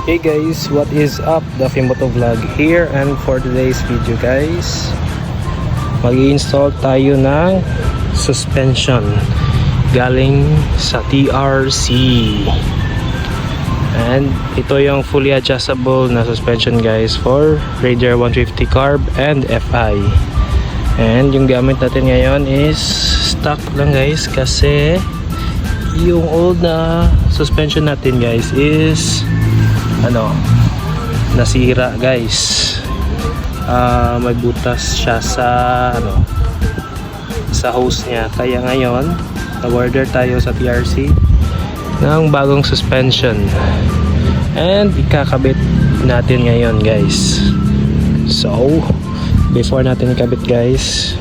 Hey guys, what is up? Daffy Moto Vlog here, and for today's video guys, mag-i-install tayo ng suspension galing sa TRC. And ito yung fully adjustable na suspension guys for Raider 150 carb and FI. And yung gamit natin ngayon is stock lang guys, kasi yung old na suspension natin guys is nasira guys. May butas siya sa sa hose niya, kaya ngayon nag-order tayo sa TRC ng bagong suspension and ikakabit natin ngayon guys. So before natin ikabit guys,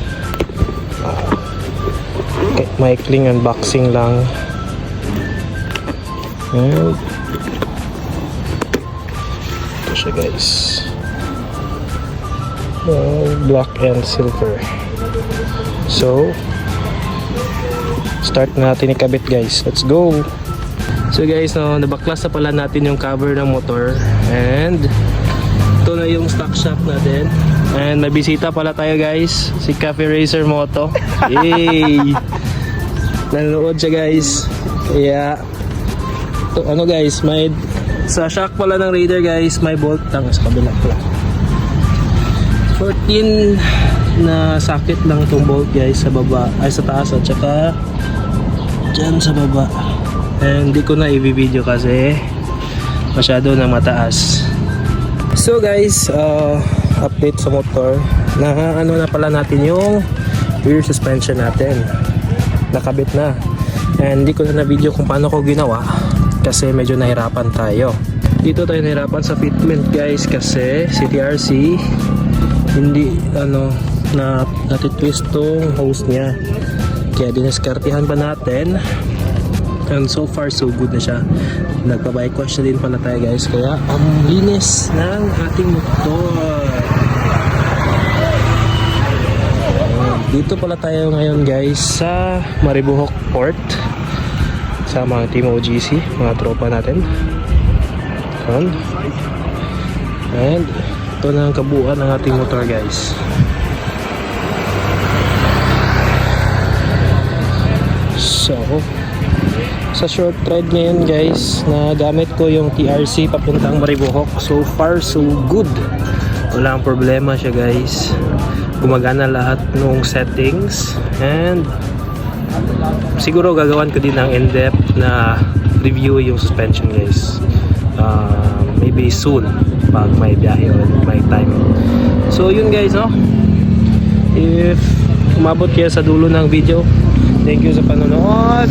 maikling unboxing lang. And ito siya guys, black and silver. So start na natin ikabit guys, let's go. So guys, nabaklas na pala natin yung cover ng motor, and ito na yung stock shop natin. And may bisita pala tayo guys, si Cafe Racer Moto. Yay! Nanonood siya guys. Kaya ito, guys, may sa shock pala ng Raider guys, may bolt tang sa kabila pala. 14 na socket lang itong bolt guys, sa baba ay sa taas at saka dyan sa baba. And hindi ko na i-video kasi masyado na mataas. So guys, update sa motor na na pala natin yung rear suspension natin, nakabit na. And hindi ko na video kung paano ko ginawa kasi medyo nahirapan tayo. Dito tayo nahirapan sa fitment guys, kasi si TRC hindi na natitwist tong hose niya, kaya diniskartihan pa natin. And so far so good na siya. Nagpa-bike wash na din pala tayo guys, kaya ang linis ng ating motor. Dito pala tayo ngayon guys sa Maribojoc Port sa mga team OGC, mga tropa natin. And ito na ang kabuuan ng ating motor guys. So sa short ride ngayon guys, na gamit ko yung TRC papuntang Maribojoc. So far so good, walang problema siya guys, gumagana lahat ng settings. And siguro gagawan ko din ng in-depth na review yung suspension guys, maybe soon pag may biyahe o may time. So yun guys, if umabot kayo sa dulo ng video, thank you sa panonood.